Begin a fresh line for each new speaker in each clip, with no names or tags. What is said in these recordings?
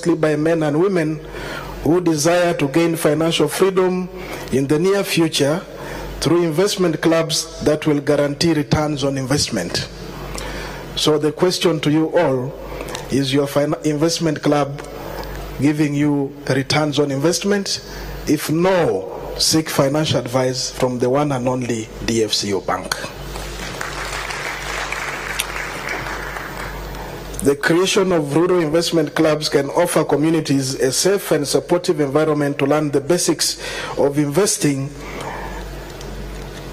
by men and women who desire to gain financial freedom in the near future through investment clubs that will guarantee returns on investment. So the question to you all, is your investment club giving you returns on investment? If no, seek financial advice from the one and only DFCU Bank. The creation of rural investment clubs can offer communities a safe and supportive environment to learn the basics of investing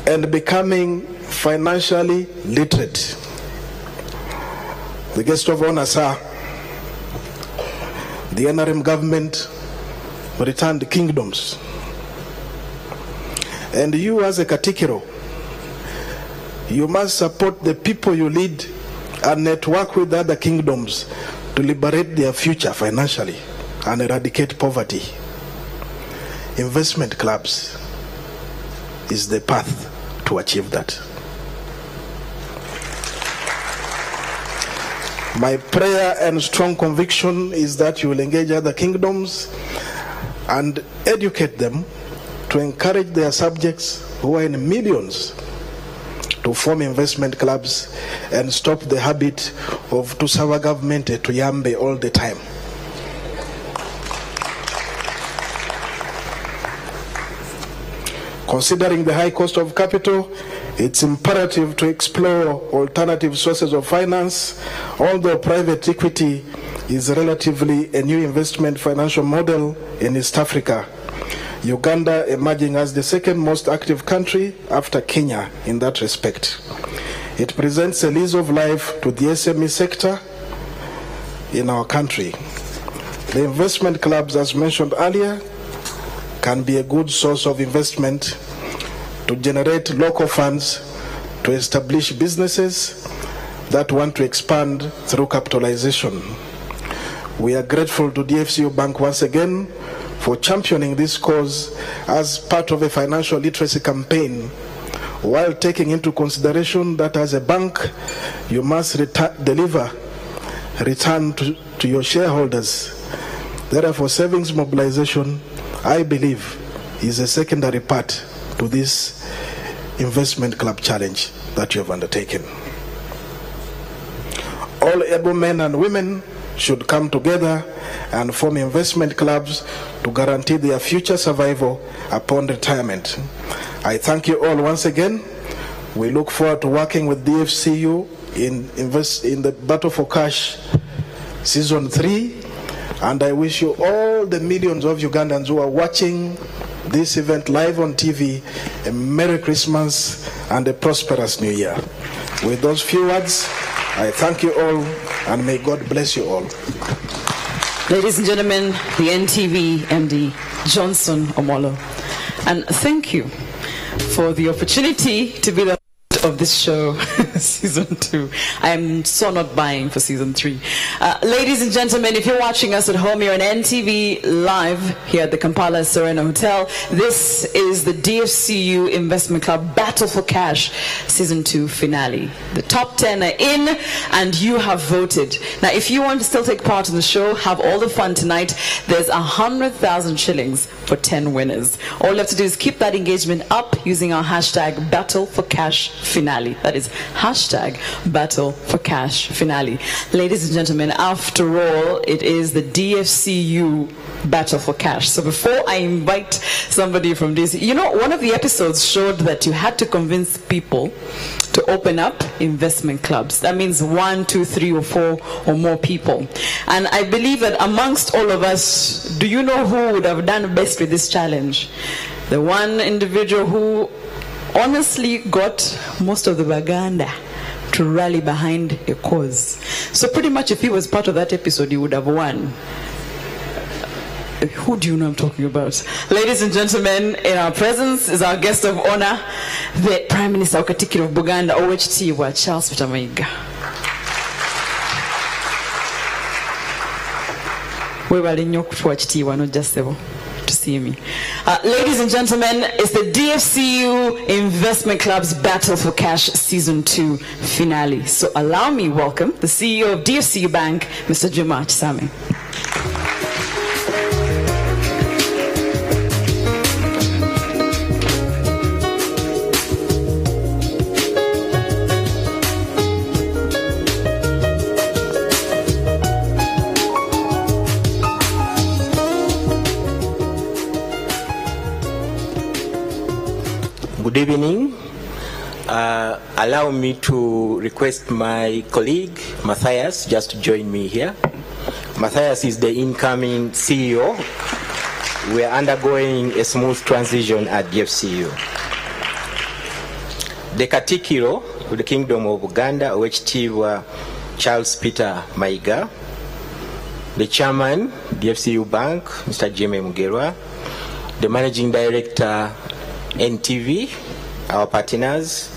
and becoming financially literate. The guest of honor, sir, the NRM government returned kingdoms. And you as a Katikiro, you must support the people you lead and network with other kingdoms to liberate their future financially and eradicate poverty. Investment clubs is the path to achieve that. My prayer and strong conviction is that you will engage other kingdoms and educate them to encourage their subjects, who are in millions, to form investment clubs and stop the habit of to serve government to yambe all the time. Considering the high cost of capital, it's imperative to explore alternative sources of finance. Although private equity is relatively a new investment financial model in East Africa, Uganda emerging as the second most active country after Kenya in that respect. It presents a lease of life to the SME sector in our country. The investment clubs, as mentioned earlier, can be a good source of investment to generate local funds to establish businesses that want to expand through capitalization. We are grateful to DFCU Bank once again for championing this cause as part of a financial literacy campaign, while taking into consideration that as a bank, you must deliver return to your shareholders. Therefore, savings mobilization, I believe, is a secondary part to this investment club challenge that you have undertaken. All able men and women should come together and form investment clubs to guarantee their future survival upon retirement. I thank you all once again. We look forward to working with DFCU in the Battle for Cash Season 3, and I wish you, all the millions of Ugandans who are watching this event live on TV, a Merry Christmas and a prosperous New Year. With those few words, I thank you all, and may God bless you all.
Ladies and gentlemen, the NTV MD, Johnson Omolo. And thank you for the opportunity to be the host of this show, Season 2. I am so not buying for Season 3. Ladies and gentlemen, if you're watching us at home, you're on NTV Live here at the Kampala Serena Hotel. This is the DFCU Investment Club Battle for Cash Season 2 finale. The top 10 are in, and you have voted. Now, if you want to still take part in the show, have all the fun tonight, there's 100,000 shillings for 10 winners. All you have to do is keep that engagement up using our hashtag Battle for Cash Finale. That is hashtag Battle for Cash Finale. Ladies and gentlemen, after all, it is the DFCU Battle for Cash. So before I invite somebody from this, you know, one of the episodes showed that you had to convince people to open up investment clubs. That means 1, 2, 3, or 4 or more people. And I believe that amongst all of us, do you know who would have done best with this challenge? The one individual who honestly got most of the Baganda to rally behind a cause. So pretty much if he was part of that episode, he would have won. Who do you know I'm talking about? Ladies and gentlemen, in our presence is our guest of honor, the Prime Minister of Katikiro of Buganda, OHT Charles Peter Mayiga. We were in your OHT, not just to see me. Ladies and gentlemen, it's the DFCU Investment Club's Battle for Cash Season 2 finale. So allow me welcome the CEO of DFCU Bank, Mr. Juma Chisame.
Good evening. Allow me to request my colleague, Matthias, just to join me here. Matthias is the incoming CEO. We are undergoing a smooth transition at DFCU. The Katikiro of the Kingdom of Uganda, Oweekitiibwa Charles Peter Mayiga, the Chairman, DFCU Bank, Mr. Jimmy Mugerwa, the Managing Director, NTV, our partners,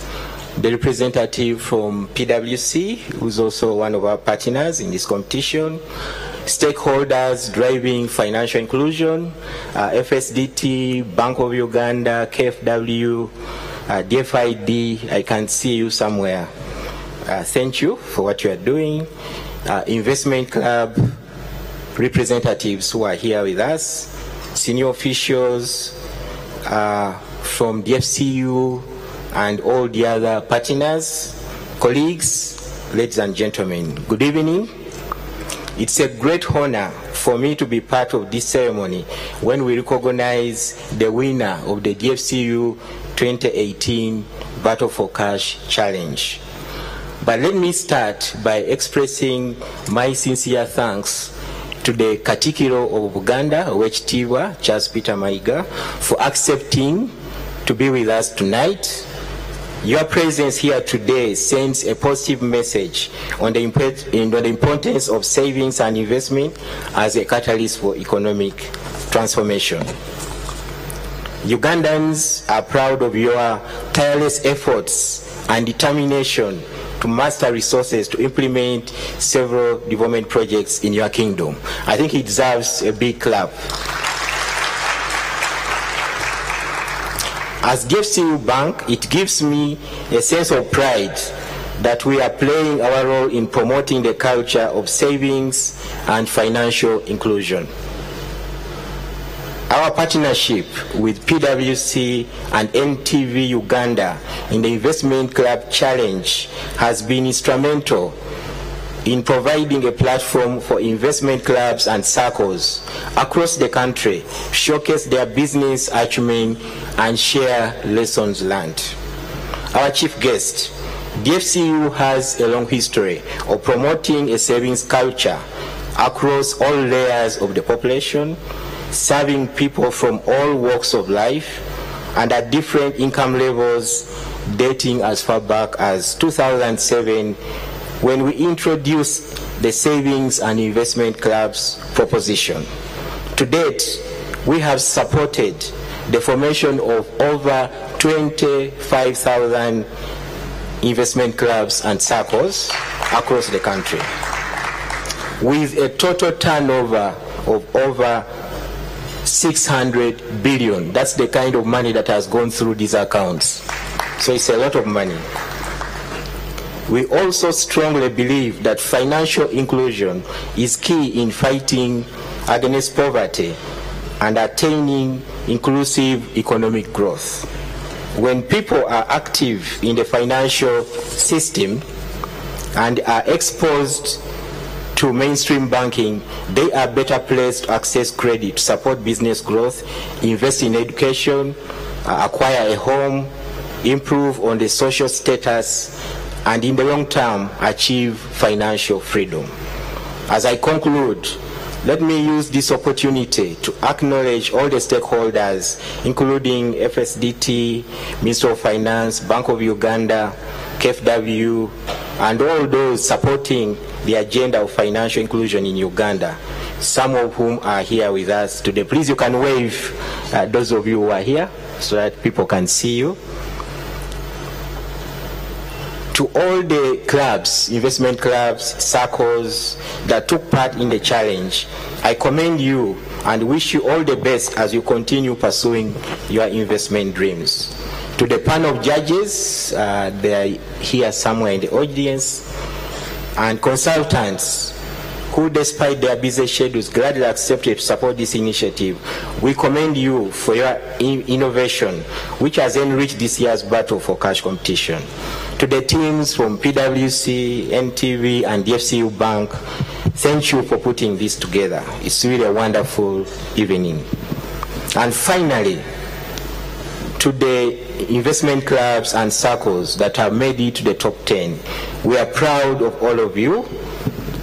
the representative from PwC, who's also one of our partners in this competition, stakeholders driving financial inclusion, FSDT, Bank of Uganda, KFW, DFID, I can see you somewhere. Thank you for what you are doing. Investment Club representatives who are here with us, senior officials from DFCU and all the other partners, colleagues, ladies and gentlemen, good evening. It's a great honor for me to be part of this ceremony when we recognize the winner of the DFCU 2018 Battle for Cash Challenge. But let me start by expressing my sincere thanks to the Katikiro of Uganda, Oweekitiibwa Charles Peter Mayiga, for accepting to be with us tonight. Your presence here today sends a positive message on the importance of savings and investment as a catalyst for economic transformation. Ugandans are proud of your tireless efforts and determination to master resources to implement several development projects in your kingdom. I think it deserves a big clap. As DFCU Bank, it gives me a sense of pride that we are playing our role in promoting the culture of savings and financial inclusion. Our partnership with PwC and NTV Uganda in the Investment Club Challenge has been instrumental in providing a platform for investment clubs and circles across the country to showcase their business acumen and share lessons learned. Our chief guest, DFCU has a long history of promoting a savings culture across all layers of the population, serving people from all walks of life and at different income levels, dating as far back as 2007, when we introduced the Savings and Investment Clubs proposition. To date, we have supported the formation of over 25,000 investment clubs and circles across the country, with a total turnover of over 600 billion. That's the kind of money that has gone through these accounts. So it's a lot of money. We also strongly believe that financial inclusion is key in fighting against poverty and attaining inclusive economic growth. When people are active in the financial system and are exposed to mainstream banking, they are better placed to access credit, support business growth, invest in education, acquire a home, improve on the social status, and in the long term, achieve financial freedom. As I conclude, let me use this opportunity to acknowledge all the stakeholders, including FSDT, Ministry of Finance, Bank of Uganda, KFW, and all those supporting the agenda of financial inclusion in Uganda, some of whom are here with us today. Please, you can wave those of you who are here so that people can see you. To all the clubs, investment clubs, circles that took part in the challenge, I commend you and wish you all the best as you continue pursuing your investment dreams. To the panel of judges, they are here somewhere in the audience, and consultants who, despite their busy schedules, gladly accepted to support this initiative, we commend you for your innovation, which has enriched this year's Battle for Cash competition. To the teams from PwC, NTV, and DFCU Bank, thank you for putting this together. It's really a wonderful evening. And finally, to the investment clubs and circles that have made it to the top 10. We are proud of all of you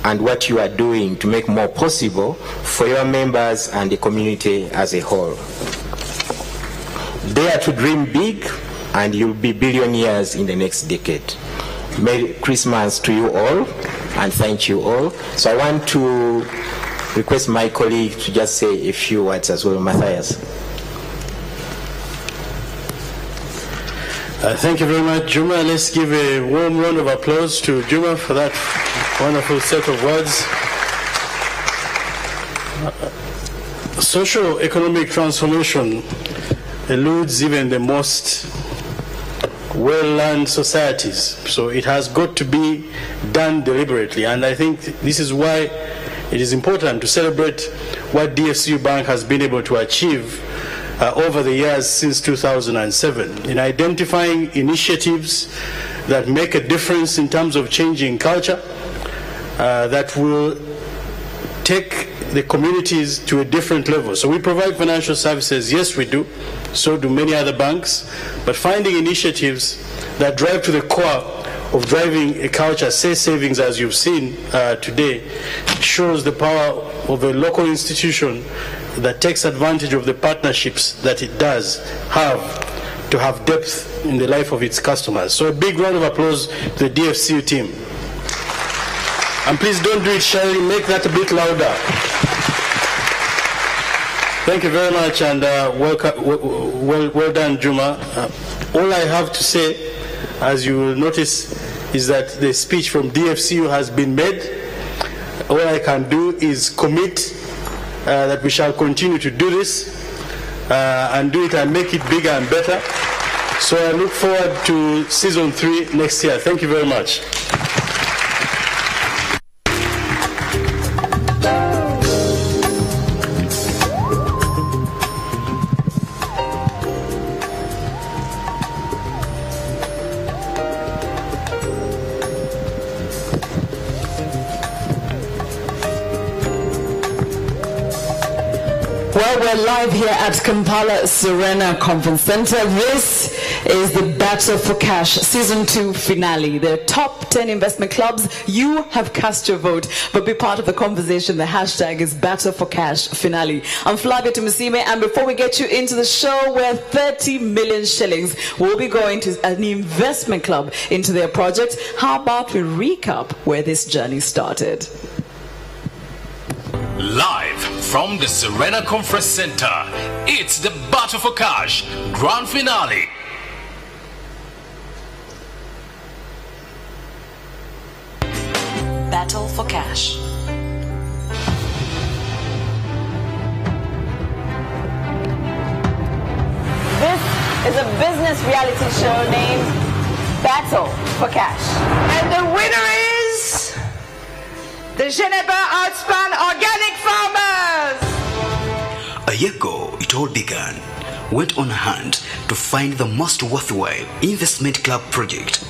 and what you are doing to make more possible for your members and the community as a whole. Dare to dream big and you'll be billionaires in the next decade. Merry Christmas to you all and thank you all. So I want to request my colleague to just say a few words as well. Matthias.
Thank you very much, Juma. Let's give a warm round of applause to Juma for that wonderful set of words. Social economic transformation eludes even the most well-learned societies. So it has got to be done deliberately. And I think this is why it is important to celebrate what DFCU Bank has been able to achieve over the years since 2007 in identifying initiatives that make a difference in terms of changing culture, that will take the communities to a different level. So we provide financial services, yes we do, so do many other banks, but finding initiatives that drive to the core of driving a culture, say savings as you've seen today, shows the power of a local institution that takes advantage of the partnerships that it does have to have depth in the life of its customers. So a big round of applause to the DFCU team. And please don't do it shyly, make that a bit louder. Thank you very much and well done, Juma. All I have to say, as you will notice, is that the speech from DFCU has been made. All I can do is commit that we shall continue to do this and do it and make it bigger and better. So I look forward to season 3 next year. Thank you very much.
Well, we're live here at Kampala Serena Conference Center. This is the Battle for Cash Season 2 finale. The top 10 investment clubs, you have cast your vote, but be part of the conversation. The hashtag is Battle for Cash Finale. I'm Flavia Tumusime, and before we get you into the show, where 30 million shillings will be going to an investment club into their project, how about we recap where this journey started?
Live from the Serena Conference Center, it's the Battle for Cash Grand Finale.
Battle for Cash.
This is a business reality show named Battle for Cash. And the winner is the Geneva Outspan Organic Farmers.
A year ago, it all began. Went on a hunt to find the most worthwhile investment club project.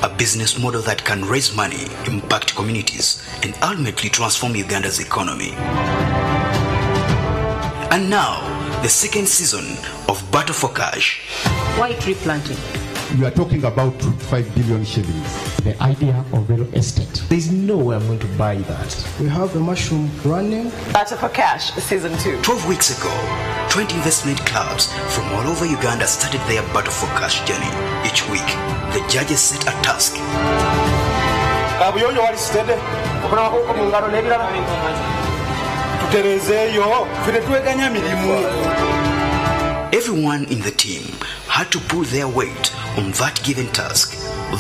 A business model that can raise money, impact communities, and ultimately transform Uganda's economy. And now, the second season of Battle for Cash.
Why tree planting?
You are talking about 5 billion shillings. The idea of real estate. There's no way I'm going to buy that. We have a mushroom running.
Battle for Cash Season 2.
12 weeks ago, 20 investment clubs from all over Uganda started their Battle for Cash journey. Each week, the judges set a task. Everyone in the team had to pull their weight on that given task.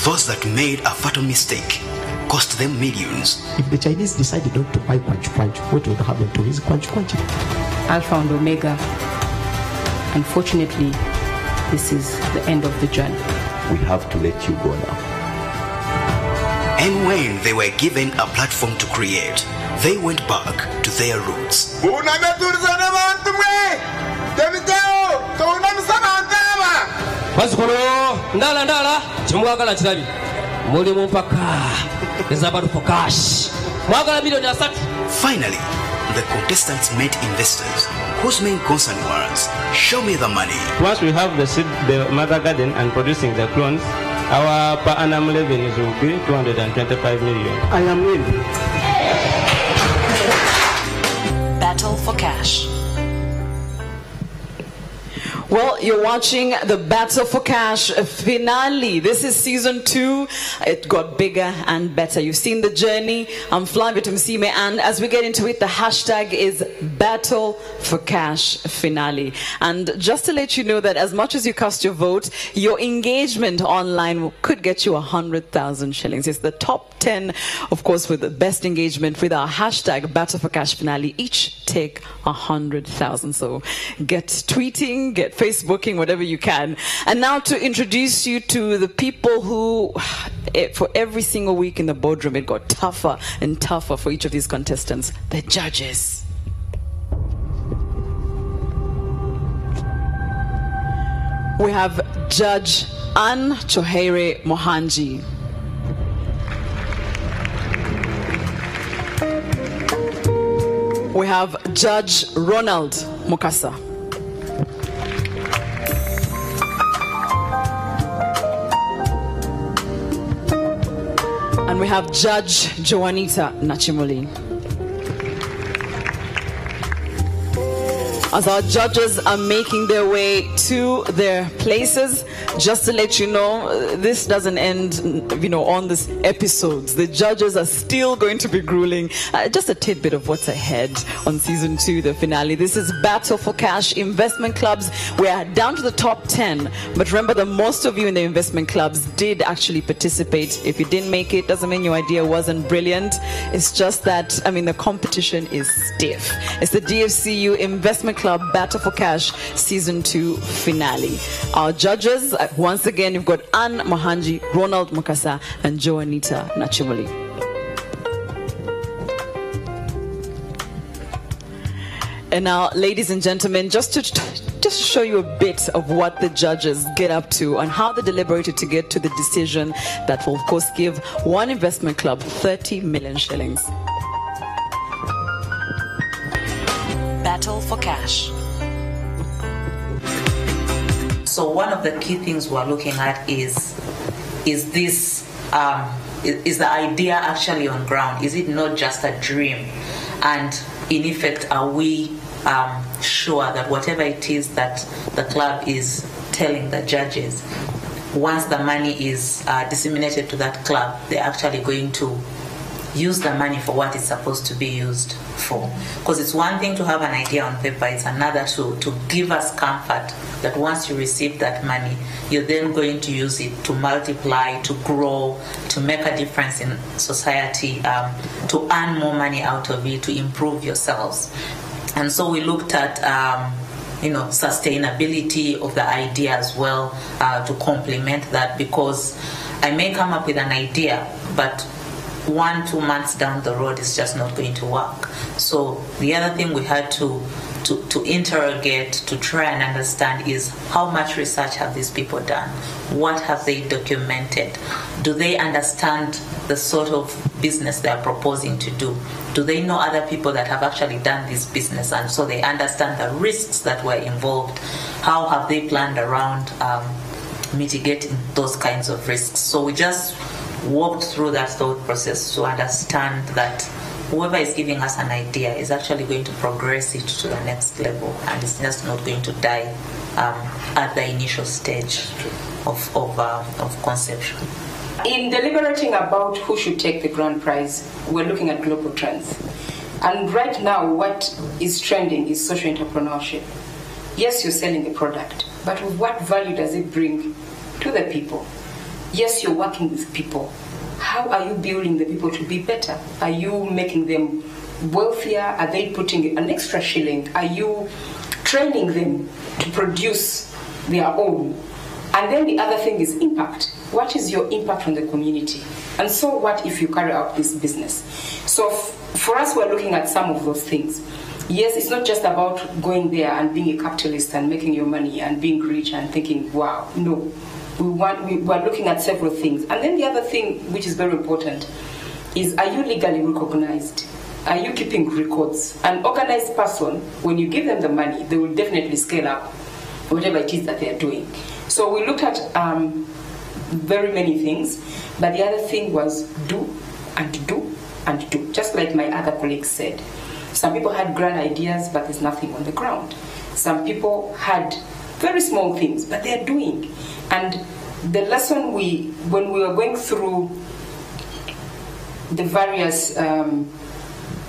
Those that made a fatal mistake cost them millions.
If the Chinese decided not to buy Quanch Quanch, what would happen to his Quanch Quanch?
Alpha and Omega. Unfortunately, this is the end of the journey.
We have to let you go now.
And when they were given a platform to create, they went back to their roots.
Ndala chimwagala chirabi muli mumpaka is about for cash mwagala milioni 3.
Finally, the contestants met investors whose main concern was, show me the money.
Once we have the seed, the mother garden and producing the clones, our per annum revenues will be 225 million.
I am in.
Battle for cash. Well, you're watching the Battle for Cash finale. This is season 2. It got bigger and better. You've seen the journey. I'm Flavia Tumsime, and as we get into it, the hashtag is Battle for Cash finale. And just to let you know that as much as you cast your vote, your engagement online could get you 100,000 shillings. It's the top 10, of course, with the best engagement with our hashtag Battle for Cash finale. Each take 100,000. So get tweeting, get Facebooking, whatever you can. And now to introduce you to the people who, for every single week in the boardroom, it got tougher and tougher for each of these contestants, the judges. We have Judge Ann Chohere Mohanji. We have Judge Ronald Mukasa. And we have Judge Joanita Nachimuli. As our judges are making their way to their places, just to let you know, this doesn't end, on this episode. The judges are still going to be grueling. Just a tidbit of what's ahead on season 2, the finale. This is Battle for Cash investment clubs. We're down to the top 10, but remember that most of you in the investment clubs did actually participate. If you didn't make it, doesn't mean your idea wasn't brilliant. It's just that, the competition is stiff. It's the DFCU Investment Club Battle for Cash season 2 finale. Our judges, once again, you've got Ann Mohanji, Ronald Mukasa, and Joanita Nachimuli. And now, ladies and gentlemen, just to show you a bit of what the judges get up to and how they deliberated to get to the decision that will, of course, give one investment club 30 million shillings. Battle for Cash.
So one of the key things we're looking at is this is the idea actually on ground? Is it not just a dream? And in effect, are we sure that whatever it is that the club is telling the judges, once the money is disseminated to that club, they're actually going to use the money for what it's supposed to be used for? Because it's one thing to have an idea on paper, it's another to give us comfort that once you receive that money, you're then going to use it to multiply, to grow, to make a difference in society, to earn more money out of it, to improve yourselves. And so we looked at sustainability of the idea as well, to complement that, because I may come up with an idea, but 1-2 months down the road is just not going to work. So the other thing we had to interrogate, to try and understand, is how much research have these people done? What have they documented? Do they understand the sort of business they are proposing to do? Do they know other people that have actually done this business, and so they understand the risks that were involved? How have they planned around mitigating those kinds of risks? So we just walked through that thought process to understand that whoever is giving us an idea is actually going to progress it to the next level, and it's just not going to die at the initial stage of conception.
In deliberating about who should take the grand prize, we're looking at global trends. And right now, what is trending is social entrepreneurship. Yes, you're selling a product, but what value does it bring to the people? Yes, you're working with people. How are you building the people to be better? Are you making them wealthier? Are they putting an extra shilling? Are you training them to produce their own? And then the other thing is impact. What is your impact on the community? And so what if you carry out this business? So for us, we're looking at some of those things. Yes, it's not just about going there and being a capitalist and making your money and being rich and thinking, wow, no. We're looking at several things. And then the other thing, which is very important, is, are you legally recognized? Are you keeping records? An organized person, when you give them the money, they will definitely scale up whatever it is that they're doing. So we looked at very many things, but the other thing was do and do and do, just like my other colleagues said. Some people had grand ideas, but there's nothing on the ground. Some people had very small things, but they're doing. And the lesson when we were going through the various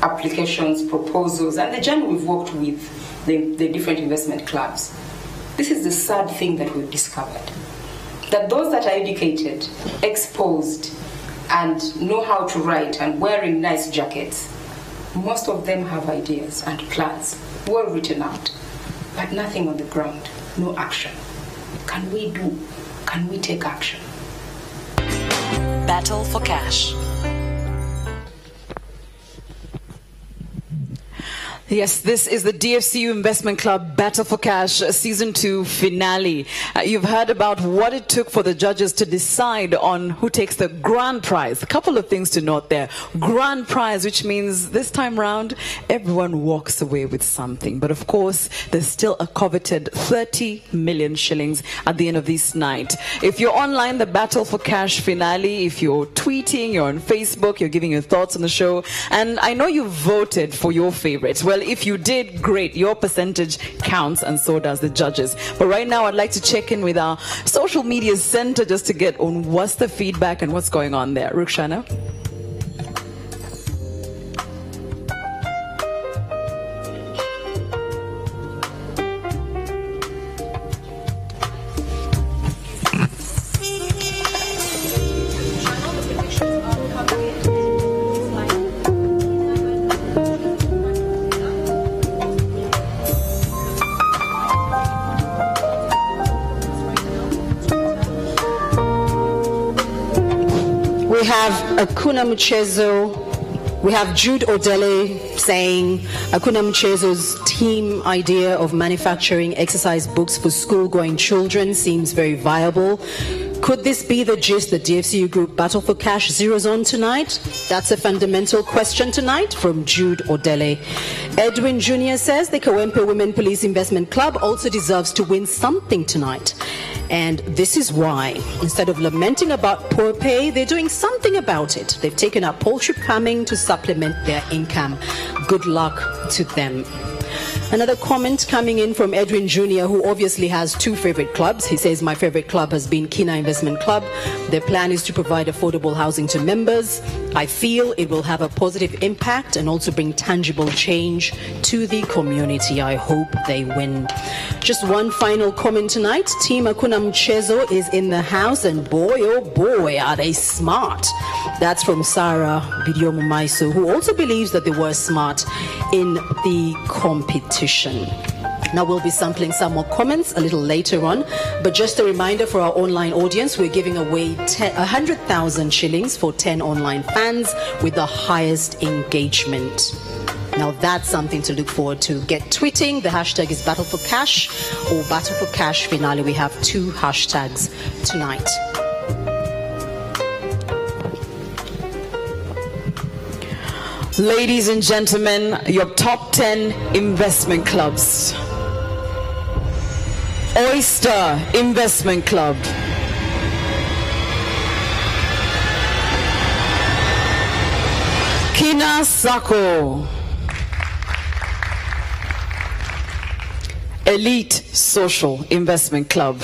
applications, proposals, and the journey we've worked with the different investment clubs, this is the sad thing that we've discovered. That those that are educated, exposed, and know how to write and wearing nice jackets, most of them have ideas and plans, well written out, but nothing on the ground, no action. Can we do? Can we take action?
Battle for Cash.
Yes, this is the DFCU Investment Club Battle for Cash Season 2 finale. You've heard about what it took for the judges to decide on who takes the grand prize. A couple of things to note there. Grand prize, which means this time round, everyone walks away with something. But of course, there's still a coveted 30 million shillings at the end of this night. If you're online, the Battle for Cash finale, if you're tweeting, you're on Facebook, you're giving your thoughts on the show, and I know you voted for your favorites. Well, if you did, great. Your percentage counts, and so does the judges. But right now, I'd like to check in with our social media center just to get on what's the feedback and what's going on there. Rukshana?
We have Akuna Mchezo. We have Jude Odele saying Akuna Mchezo's team idea of manufacturing exercise books for school-going children seems very viable. Could this be the gist the DFCU Group Battle for Cash zeroes on tonight? That's a fundamental question tonight from Jude Odele. Edwin Jr. says the Kawempe Women Police Investment Club also deserves to win something tonight. And this is why. Instead of lamenting about poor pay, they're doing something about it. They've taken up poultry farming to supplement their income. Good luck to them. Another comment coming in from Edwin Jr., who obviously has two favorite clubs. He says, my favorite club has been Kina Investment Club. Their plan is to provide affordable housing to members. I feel it will have a positive impact and also bring tangible change to the community. I hope they win. Just one final comment tonight. Team Akuna Mchezo is in the house, and boy, oh boy, are they smart. That's from Sarah Bidyomu Maiso, who also believes that they were smart in the competition. Now we'll be sampling some more comments a little later on, but just a reminder for our online audience, we're giving away 100,000 shillings for 10 online fans with the highest engagement. Now that's something to look forward to. Get tweeting. The hashtag is Battle for Cash or Battle for Cash finale. We have two hashtags tonight.
Ladies and gentlemen, your top 10 investment clubs. Oyster Investment Club. Kina Sacco. Elite Social Investment Club.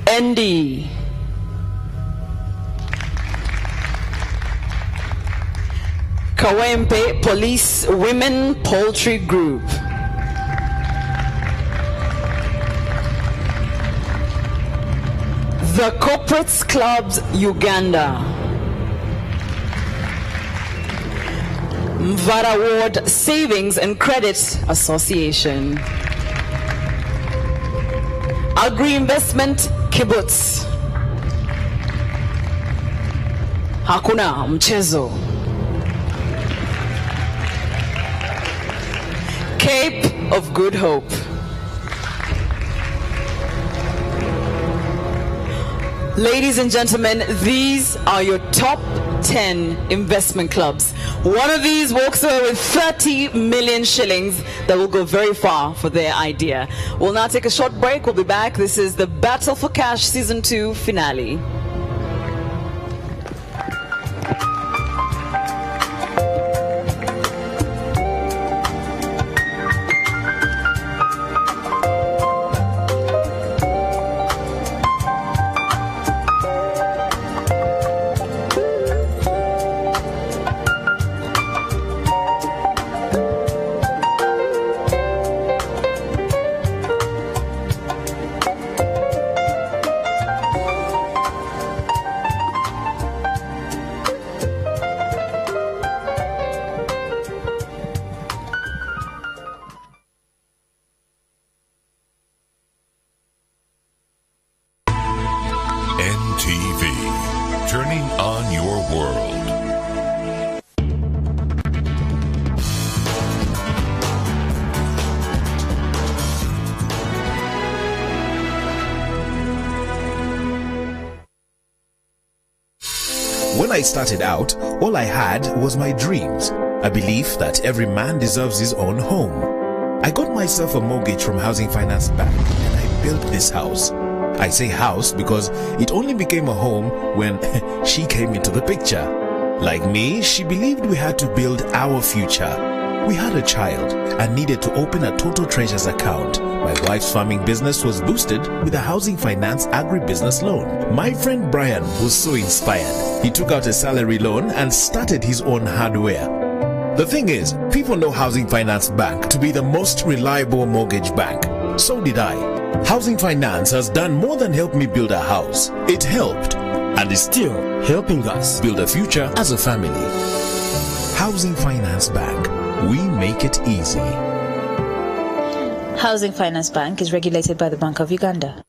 ND. Kawempe Police Women Poultry Group. The Corporates Clubs Uganda. Mvara Ward Savings and Credit Association. Agri Investment Kibbutz. Hakuna Mchezo. Cape of Good Hope. Ladies and gentlemen, these are your top 10 investment clubs. One of these walks away with 30 million shillings that will go very far for their idea. We'll now take a short break. We'll be back. This is the Battle for Cash Season 2 finale.
When I started out, all I had was my dreams, a belief that every man deserves his own home. I got myself a mortgage from Housing Finance Bank and I built this house. I say house because it only became a home when she came into the picture. Like me, she believed we had to build our future. We had a child and needed to open a Total Treasures account. My wife's farming business was boosted with a Housing Finance agribusiness loan. My friend Brian was so inspired. He took out a salary loan and started his own hardware. The thing is, people know Housing Finance Bank to be the most reliable mortgage bank. So did I. Housing Finance has done more than help me build a house. It helped and is still helping us build a future as a family. Housing Finance Bank. We make it easy.
Housing Finance Bank is regulated by the Bank of Uganda.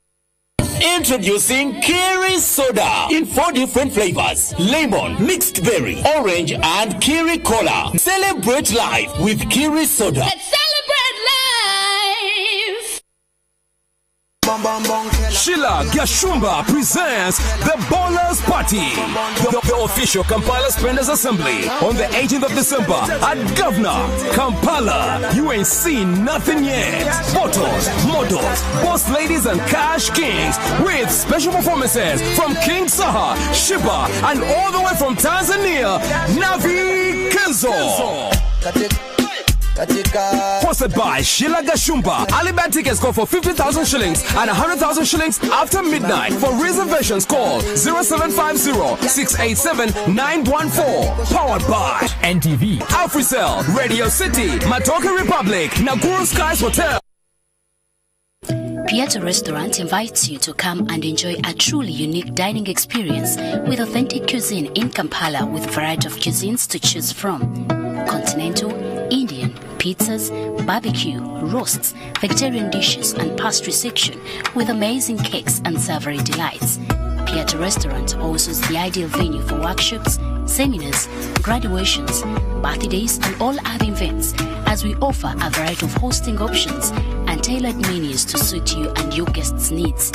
Introducing Kiri Soda in 4 different flavors: lemon, mixed berry, orange, and Kiri Cola. Celebrate life with Kiri Soda.
Let's celebrate life.
Sheila Gashumba presents the Ballers Party, the official Kampala Spenders Assembly on the 18th of December at Governor, Kampala. You ain't seen nothing yet. Photos, models, boss ladies, and cash kings with special performances from King Saha, Shiba, and all the way from Tanzania, Navi Kenzo. Hosted by Sheila Gashumba. Alibad tickets go for 50,000 shillings and 100,000 shillings after midnight. For reservations, call 0750-687-914. Powered by NTV, Africell, Radio City, Matoke Republic, Nakuru Skies Hotel.
Piazza Restaurant invites you to come and enjoy a truly unique dining experience with authentic cuisine in Kampala with a variety of cuisines to choose from. Continental, Indian, pizzas, barbecue, roasts, vegetarian dishes, and pastry section with amazing cakes and savory delights. Piazza Restaurant also is the ideal venue for workshops, seminars, graduations, birthdays, and all other events, as we offer a variety of hosting options and tailored menus to suit you and your guests' needs.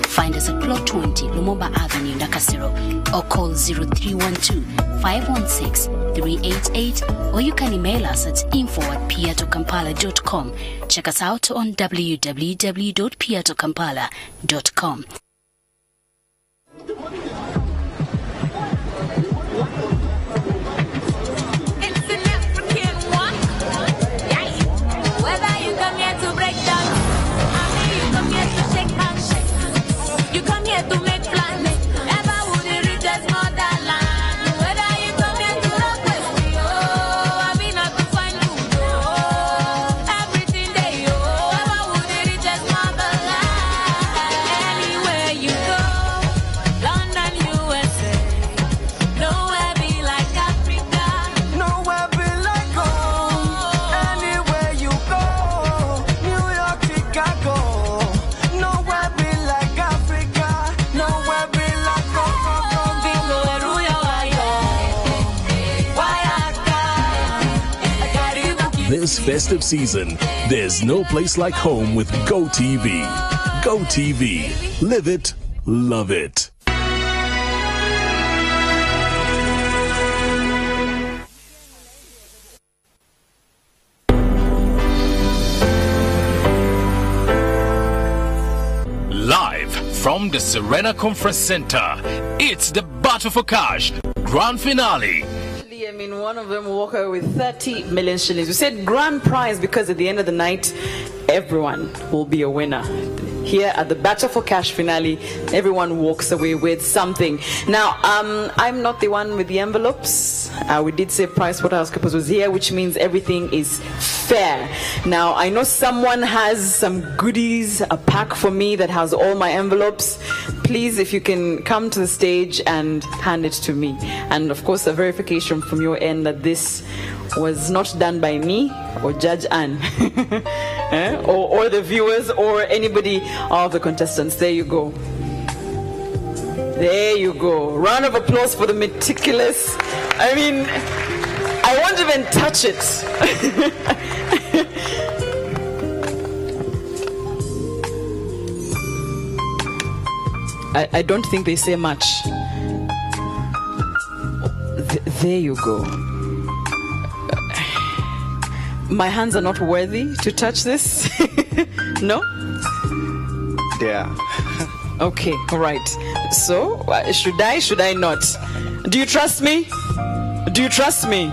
Find us at Plot 20, Lumumba Avenue, Nakasero, or call 0312-516-388, or you can email us at info@piatokampala.com. Check us out on www.piatokampala.com.
This festive season, there's no place like home with GoTV. GoTV. Live it, love it. from the Serena Conference Center. It's the Battle for Cash Grand Finale.
I mean, one of them will walk away with 30 million shillings. We said grand prize because at the end of the night, everyone will be a winner. Here at the Battle for Cash finale, everyone walks away with something. Now, I'm not the one with the envelopes. We did say PricewaterhouseCoopers was here, which means everything is fair. Now, I know someone has some goodies, a pack for me that has all my envelopes. Please, if you can come to the stage and hand it to me. And of course, a verification from your end that this was not done by me or Judge Anne or the viewers or anybody of the contestants. There you go. There you go. Round of applause for the meticulous. I mean, I won't even touch it. I don't think they say much. There you go. My hands are not worthy to touch this. No?
Yeah.
Okay, all right. So, should I not? Do you trust me? Do you trust me?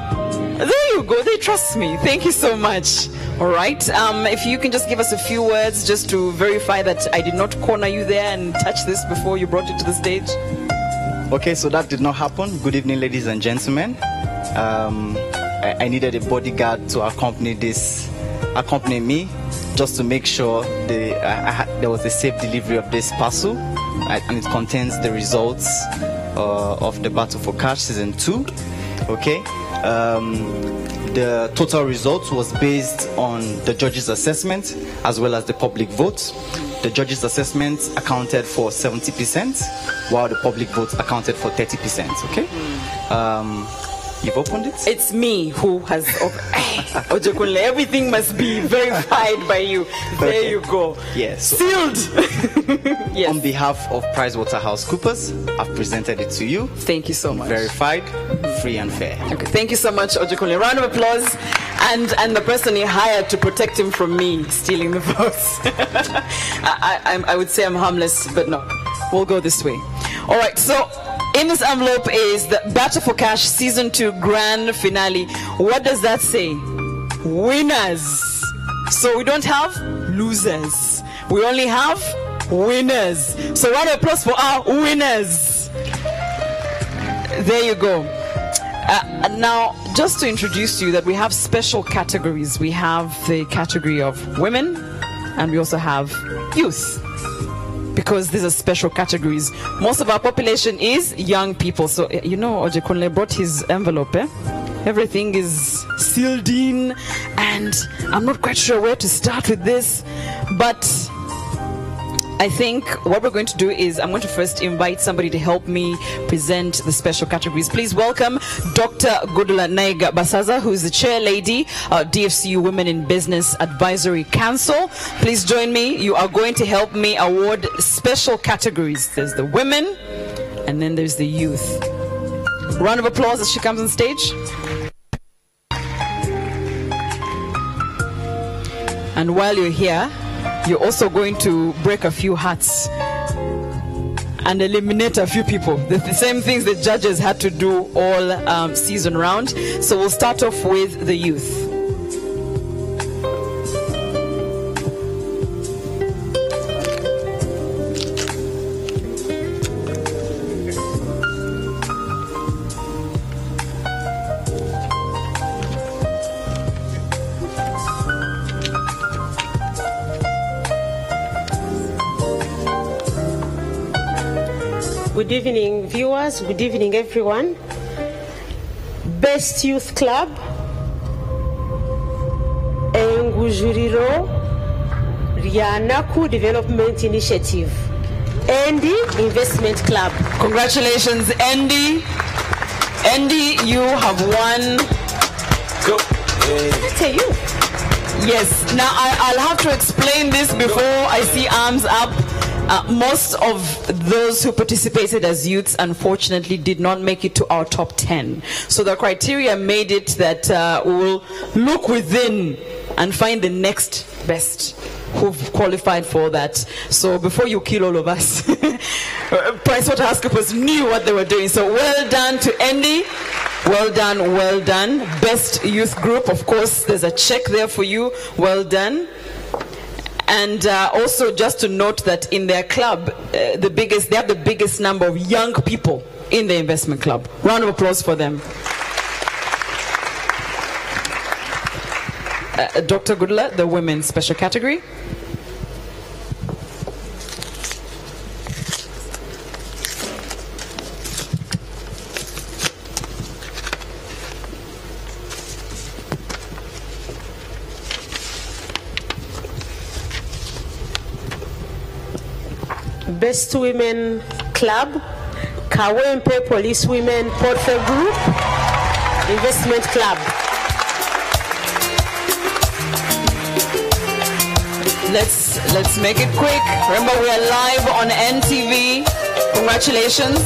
There you go. They trust me. Thank you so much. All right. If you can just give us a few words just to verify that I did not corner you there and touch this before you brought it to the stage.
Okay, so that did not happen. Good evening, ladies and gentlemen. I needed a bodyguard to accompany me, just to make sure there was a safe delivery of this parcel, and it contains the results of the Battle for Cash Season 2. Okay, the total results was based on the judges' assessment as well as the public vote. The judges' assessment accounted for 70%, while the public vote accounted for 30%. Okay. You've opened it?
It's me who has opened. Everything must be verified by you. There
Okay.
you go.
Yes.
Sealed. Yes.
On behalf of PricewaterhouseCoopers, I've presented it to you.
Thank you so much.
Verified, free and fair.
Okay, thank you so much, Ojekunle. Round of applause. And the person he hired to protect him from me stealing the votes. I would say I'm harmless, but no. We'll go this way. All right, so in this envelope is the Battle for Cash Season 2 Grand Finale. What does that say? Winners. So we don't have losers. We only have winners. So round of applause for our winners. There you go. Now, just to introduce you that we have special categories. We have the category of women, and we also have youth, because these are special categories. Most of our population is young people. So, you know, Ojekunle brought his envelope. Everything is sealed in, and I'm not quite sure where to start with this, but I think what we're going to do is I'm going to first invite somebody to help me present the special categories. Please welcome Dr. Godula Naiga Basaza, who is the chair lady, DFCU Women in Business Advisory Council. Please join me. You are going to help me award special categories. There's the women, and then there's the youth. Round of applause as she comes on stage. And while you're here, you're also going to break a few hearts and eliminate a few people. The same things the judges had to do all season round. So we'll start off with the youth.
Good evening, viewers. Good evening, everyone. Best Youth Club, Engujuriro Rianaku Development Initiative, Andy Investment Club.
Congratulations, Andy. Andy, you have won.
Go. That's a you.
Yes. Now, I'll have to explain this before I see arms up. Most of those who participated as youths, unfortunately, did not make it to our top 10. So the criteria made it that we'll look within and find the next best who've qualified for that. So before you kill all of us, PricewaterhouseCoopers knew what they were doing. So well done to Andy. Well done, well done. Best youth group, of course, there's a check there for you. Well done. And also just to note that in their club, they have the biggest number of young people in the investment club. Round of applause for them. Dr. Goodler, the women's special category.
Best Women Club, Kawempe Police Women Portfolio Group, Investment Club.
Let's make it quick. Remember, we are live on NTV. Congratulations.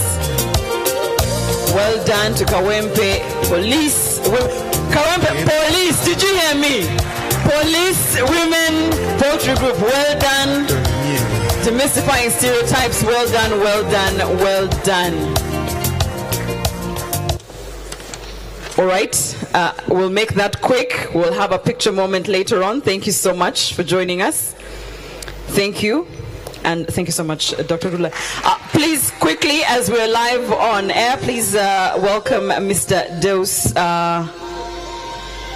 Well done to Kawempe Police. Kawempe Police, did you hear me? Police Women Poultry Group, well done. Demystifying stereotypes, well done, well done, well done. All right, we'll make that quick. We'll have a picture moment later on. Thank you so much for joining us. Thank you. And thank you so much, Dr. Gula. Please, quickly, as we're live on air, please welcome Mr. Deus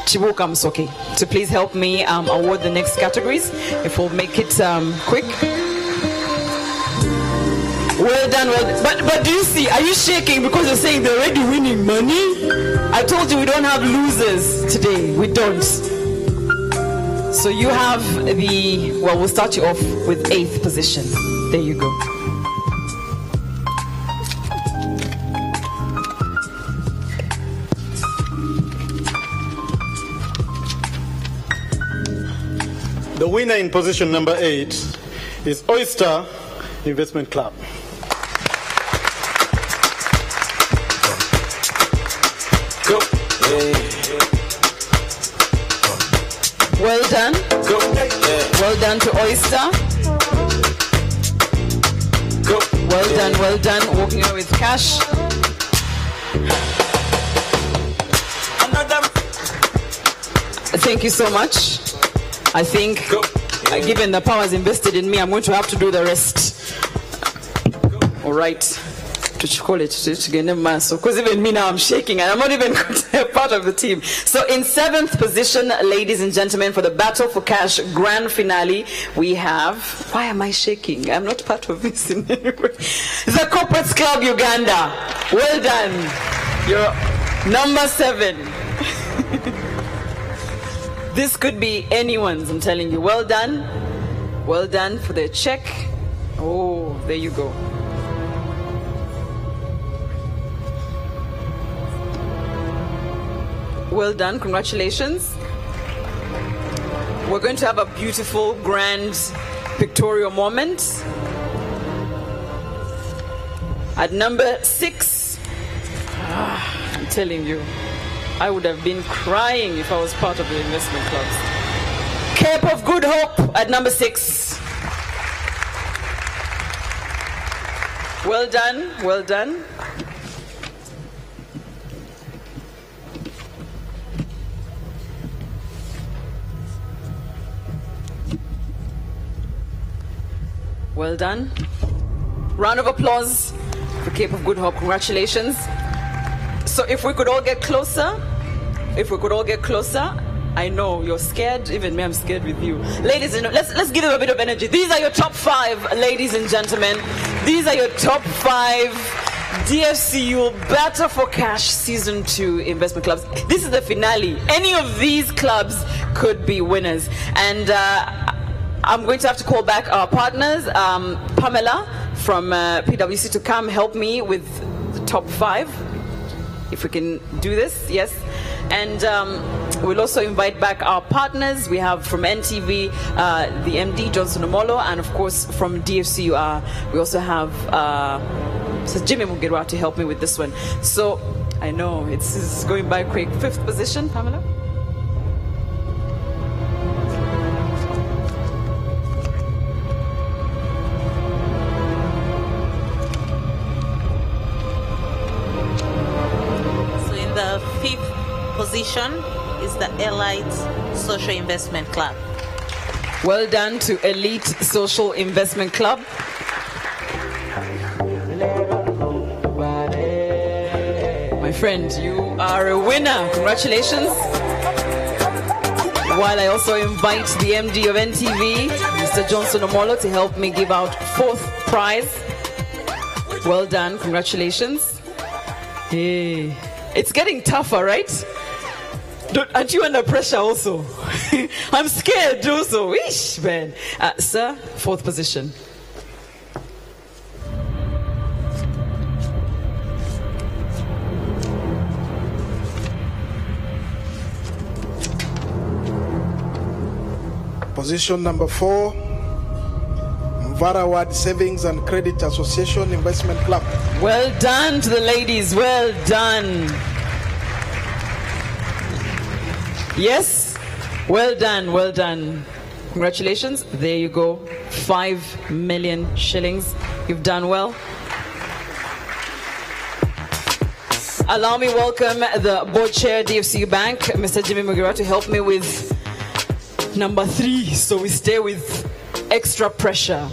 Chibuka Msoki to please help me award the next categories, if we'll make it quick. Well done, well done. But do you see, are you shaking because you're saying they're already winning money? I told you we don't have losers today. We don't. So you have we'll start you off with 8th position. There you go.
The winner in position number 8 is Oyster Investment Club.
Go. Well done. Go. Well done to Oyster. Go. Well done. Walking away with cash. Thank you so much. I think, given the powers invested in me, I'm going to have to do the rest. All right. Because even me now, I'm shaking and I'm not even part of the team. So in 7th position, ladies and gentlemen, for the Battle for Cash Grand Finale, we have, why am I shaking? I'm not part of this in any way. The Corporates Club Uganda. Well done. You're number 7. This could be anyone's, I'm telling you. Well done. Well done for the check. Oh, there you go. Well done, congratulations. We're going to have a beautiful, grand, pictorial moment. At number 6, I'm telling you, I would have been crying if I was part of the investment clubs. Cape of Good Hope at number 6. Well done, well done. Well done. Round of applause for Cape of Good Hope. Congratulations. So if we could all get closer, I know you're scared, even me, I'm scared with you. Ladies and gentlemen, let's give them a bit of energy. These are your top 5, ladies and gentlemen. These are your top 5 DFCU Battle for Cash Season 2 investment clubs. This is the finale. Any of these clubs could be winners. And I'm going to have to call back our partners, Pamela from PwC, to come help me with the top 5. If we can do this, yes. And we'll also invite back our partners. We have from NTV, the MD, Johnson Omolo, and of course from DFCU, we also have Jimmy Mugerwa to help me with this one. So I know it's going by quick. 5th position, Pamela.
position is the Elite Social Investment Club.
Well done to Elite Social Investment Club. My friend, you are a winner. Congratulations. While I also invite the MD of NTV, Mr. Johnson Omolo, to help me give out 4th prize. Well done. Congratulations. Hey. It's getting tougher, right? Aren't you under pressure also? I'm scared also. Ish, man. Sir, 4th position.
Position number 4, Mvarawad Savings and Credit Association Investment Club.
Well done to the ladies. Well done. Yes, well done, well done. Congratulations. There you go. 5 million shillings. You've done well. Allow me welcome the board chair, DFCU Bank, Mr. Jimmy Mugira, to help me with number 3. So we stay with extra pressure.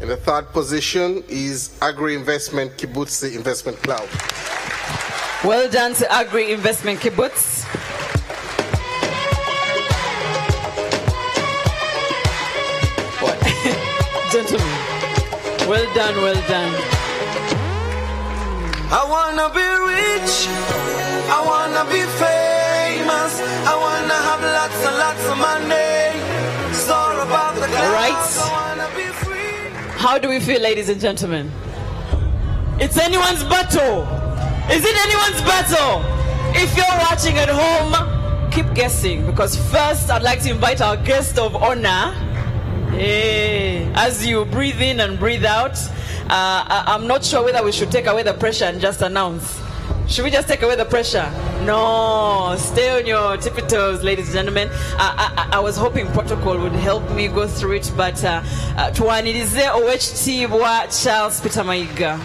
The 3rd position is Agri Investment Kibbutz Investment Club.
Well done to Agri Investment Kibbutz. Gentlemen, well done, well done.
I wanna be rich, I wanna be famous, I wanna have lots and lots of money. It's all about the
All right. How do we feel, ladies and gentlemen? It's anyone's battle. Is it anyone's battle? If you're watching at home, keep guessing, because first I'd like to invite our guest of honor. Hey, as you breathe in and breathe out, I'm not sure whether we should take away the pressure and just announce. Should we just take away the pressure? No, stay on your tippy toes, ladies and gentlemen. I was hoping protocol would help me go through it, but tuwanirize Owechitibwa Charles Peter Mayiga.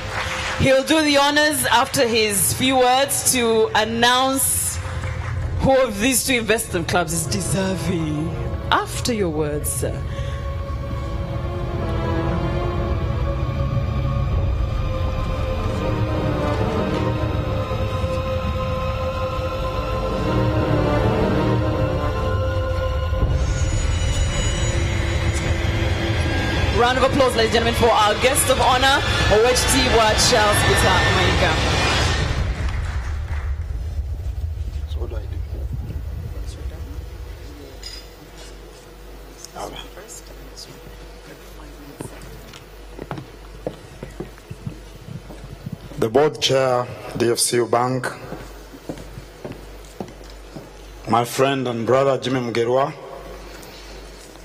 He'll do the honors after his few words to announce who of these 2 investment clubs is deserving. After your words, sir. Round of applause, ladies and gentlemen, for our guest of honor, Owechitibwa Charles Peter Mayiga.
So what do I do?
The board chair, DFCU Bank, my friend and brother Jimmy Mugerwa,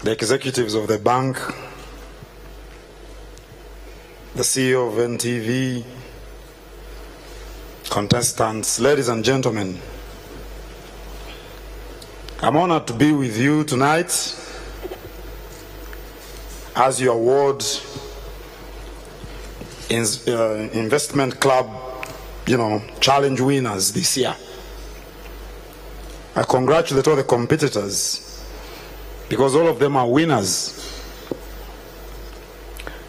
the executives of the bank, the CEO of NTV, contestants, ladies and gentlemen, I'm honored to be with you tonight as you award investment club, challenge winners this year. I congratulate all the competitors because all of them are winners.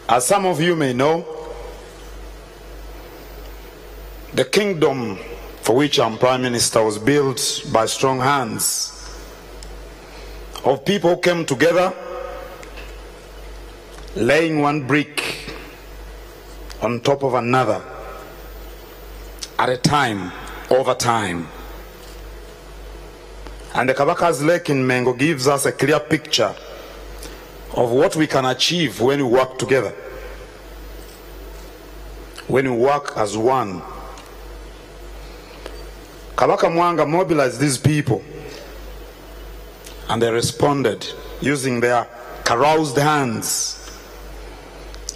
As some of you may know, the kingdom for which I'm Prime Minister was built by strong hands of people who came together, laying one brick on top of another at a time, over time. And the Kabaka's Lake in Mengo gives us a clear picture of what we can achieve when we work together. when we work as one. Kabaka Mwanga mobilized these people, and they responded using their caroused hands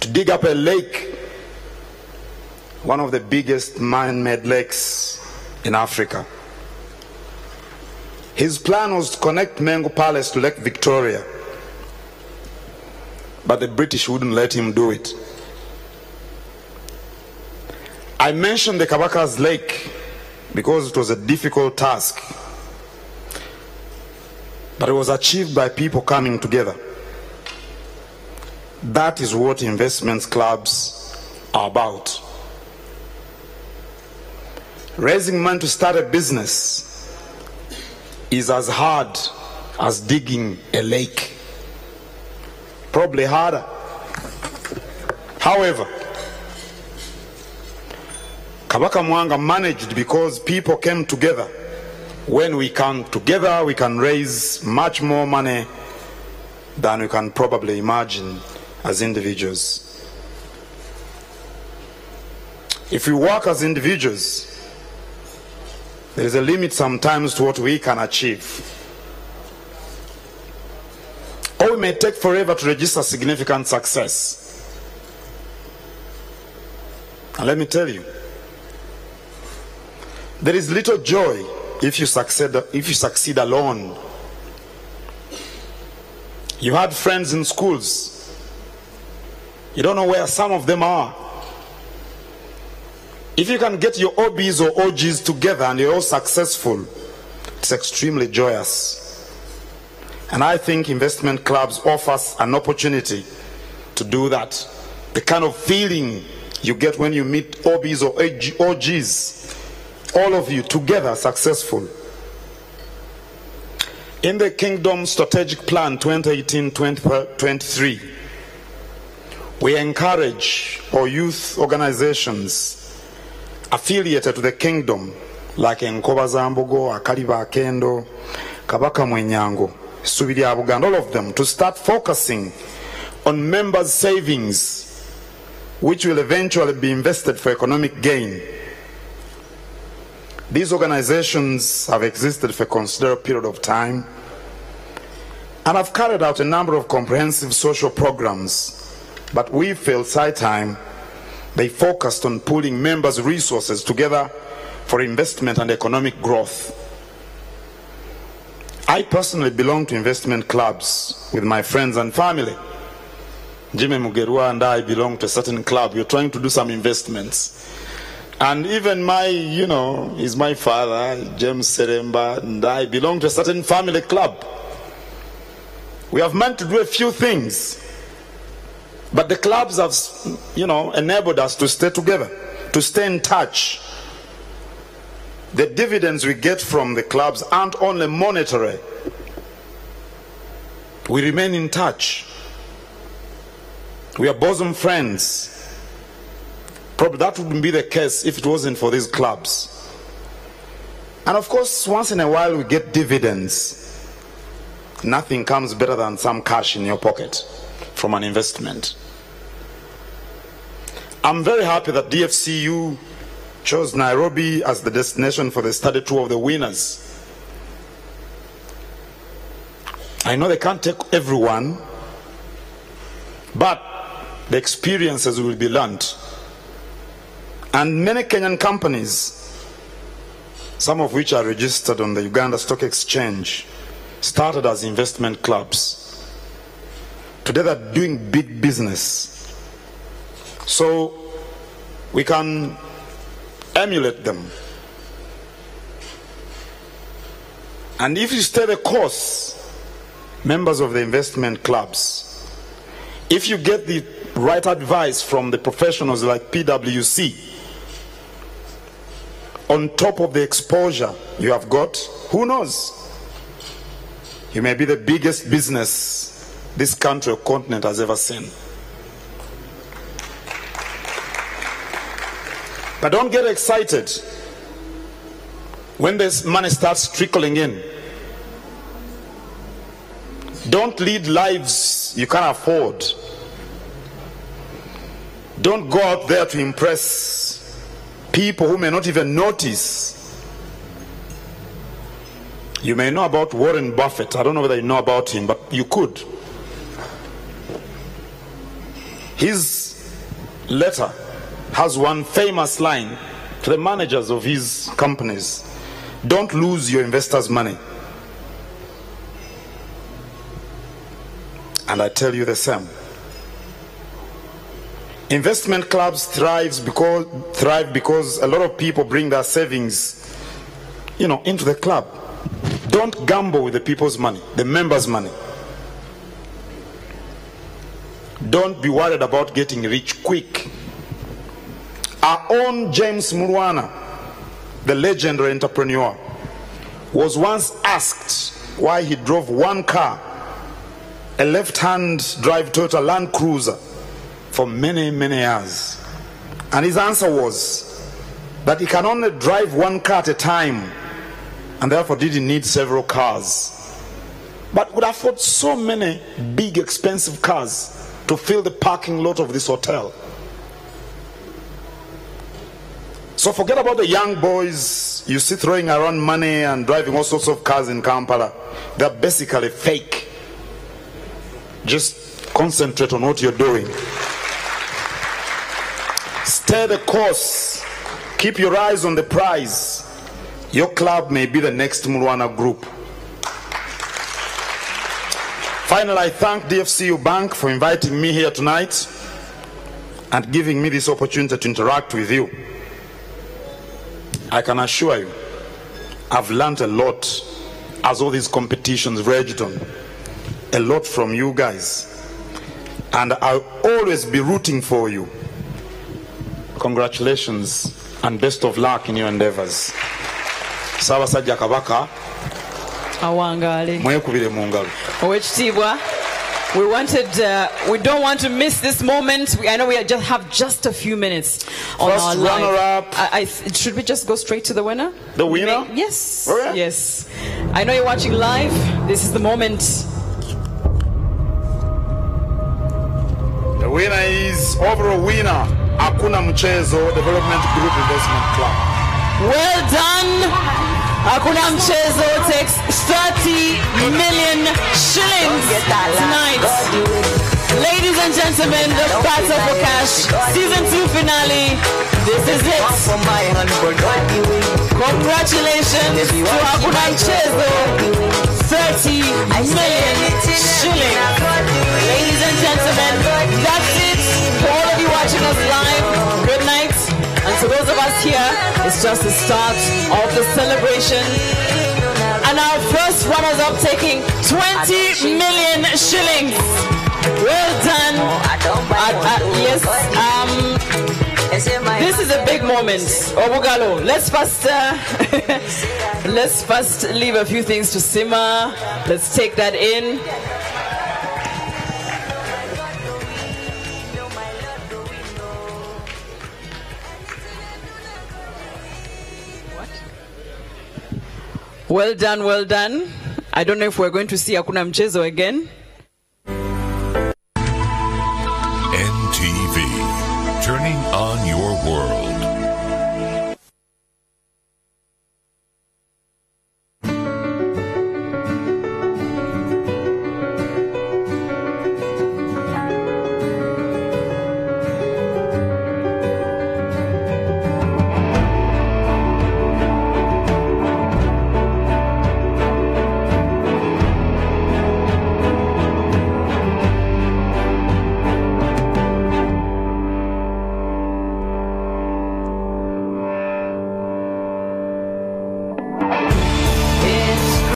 to dig up a lake, one of the biggest man-made lakes in Africa. His plan was to connect Mengo Palace to Lake Victoria, but the British wouldn't let him do it. I mentioned the Kabaka's Lake because it was a difficult task, but it was achieved by people coming together. That is what investment clubs are about. Raising money to start a business is as hard as digging a lake, probably harder. However, Kabaka Mwanga managed because people came together. When we come together, we can raise much more money than we can probably imagine as individuals. If we work as individuals, there is a limit sometimes to what we can achieve. Or we may take forever to register significant success. And let me tell you, there is little joy if you succeed alone. You had friends in schools. You don't know where some of them are. If you can get your OBs or OGs together and you're all successful, it's extremely joyous. And I think investment clubs offer us an opportunity to do that. The kind of feeling you get when you meet OBs or OGs, all of you together successful. In the Kingdom Strategic Plan 2018-2023, we encourage our youth organizations affiliated to the Kingdom, like Enkoba Zambogo, Akaliba Akendo, Kabaka Mwenyango, Subiri Abuganda, all of them, to start focusing on members' savings, which will eventually be invested for economic gain. These organizations have existed for a considerable period of time and have carried out a number of comprehensive social programs, but we felt it's high time they focused on pooling members' resources together for investment and economic growth. I personally belong to investment clubs with my friends and family. Jimmy Mugerwa and I belong to a certain club. We're trying to do some investments. And even is my father, James Seremba, and I belong to a certain family club. We have meant to do a few things, but the clubs have, enabled us to stay together, to stay in touch. The dividends we get from the clubs aren't only monetary. We remain in touch. We are bosom friends. Probably that wouldn't be the case if it wasn't for these clubs. And of course, once in a while we get dividends. Nothing comes better than some cash in your pocket from an investment. I'm very happy that DFCU chose Nairobi as the destination for the study tour of the winners. I know they can't take everyone, but the experiences will be learned. And many Kenyan companies, some of which are registered on the Uganda Stock Exchange, started as investment clubs. Today they're doing big business. So we can emulate them. And if you stay the course, members of the investment clubs, if you get the right advice from the professionals like PwC, on top of the exposure you have got, who knows? You may be the biggest business this country or continent has ever seen. But don't get excited when this money starts trickling in. Don't lead lives you can't afford. Don't go out there to impress people who may not even notice. You may know about Warren Buffett. I don't know whether you know about him, but you could. His letter has one famous line to the managers of his companies: don't lose your investors' money. And I tell you the same. Investment clubs thrive because a lot of people bring their savings, into the club. Don't gamble with the people's money, the members' money. Don't be worried about getting rich quick. Our own James Mulwana, the legendary entrepreneur, was once asked why he drove one car, a left-hand drive Toyota Land Cruiser, for many, many years. And his answer was that he can only drive one car at a time, and therefore didn't need several cars, but would afford so many big, expensive cars to fill the parking lot of this hotel. So forget about the young boys you see throwing around money and driving all sorts of cars in Kampala. They're basically fake. Just concentrate on what you're doing. Stay the course. Keep your eyes on the prize. Your club may be the next Mulwana Group. Finally, I thank DFCU Bank for inviting me here tonight and giving me this opportunity to interact with you. I can assure you, I've learned a lot as all these competitions raged on. A lot from you guys. And I'll always be rooting for you. Congratulations and best of luck in your endeavors. Ssaabasajja Kabaka
awangale
mwekubire mu ngalo.
Owekitiibwa, we don't want to miss this moment. I know we have just a few minutes on
First
our live.
runner-up.
Should we just go straight to the winner?
The winner?
Yes.
Oh, yeah?
Yes. I know you're watching live. This is the moment.
The winner is overall winner, Hakuna Mchezo Development Group Investment Club.
Well done. Hakuna Mchezo takes 30 million shillings tonight. Ladies and gentlemen, the Battle for Cash Season 2 finale. This is it. Congratulations to Hakuna Mchezo. 30 million shillings. Ladies and gentlemen, that's it. For all of you watching us live, good night. And to those of us here, it's just the start of the celebration. And our first runners-up taking 20 million shillings. Well done. Yes. This is a big moment. Obugalo, let's first leave a few things to simmer. Let's take that in. Well done, well done. I don't know if we're going to see Hakuna Mchezo again.
NTV, turning on your world.